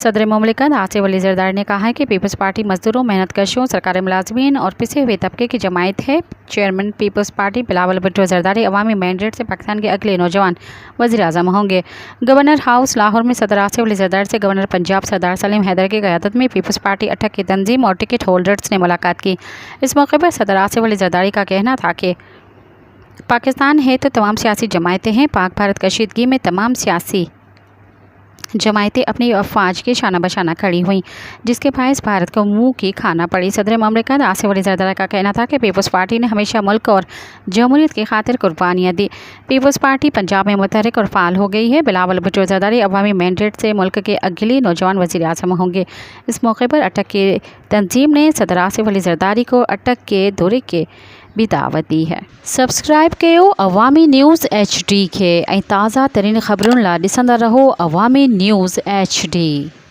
सदर मुमलिकत आसिफ अली जरदारी ने कहा है कि पीपल्स पार्टी मजदूरों, मेहनत कशों, सरकारी मुलाजमीन और पिसे हुए तबके की जमायत है। चेयरमैन पीपल्स पार्टी बिलावल भुट्टो जरदारी अवामी मैंडेट से पाकिस्तान के अगले नौजवान वज़ीर आज़म होंगे। गवर्नर हाउस लाहौर में सदर आसिफ अली जरदारी से गवर्नर पंजाब सरदार सलीम हैदर की क़यादत में पीपल्स पार्टी अटक की तंजीम और टिकट होल्डर्स ने मुलाकात की। इस मौके पर सदर आसिफ अली जरदारी का कहना था कि पाकिस्तान है तो तमाम सियासी जमायतें हैं। पाक भारत कशीदगी में तमाम सियासी जमायतें अपनी अफवाज के शाना बशाना खड़ी हुई, जिसके बायस भारत को मुंह की खाना पड़ी। सदर मुमलिकत आसिफ अली जरदारी का कहना था कि पीपल्स पार्टी ने हमेशा मुल्क और जमहूरियत की खातिर कुर्बानियाँ दी। पीपल्स पार्टी पंजाब में मुतहरिक और फाल हो गई है। बिलावल भुट्टो जरदारी अवामी मैंडेट से मुल्क के अगले नौजवान वज़ीर आज़म होंगे। इस मौके पर अटक की तंजीम ने सदर आसिफ अली जरदारी को अटक के दौरे के भी दावत दी है। सब्सक्राइब कयो अवामी न्यूज़ HD के ताज़ा तरीन ख़बरुन ला ॾिसंदा रहो अवामी न्यूज़ HD।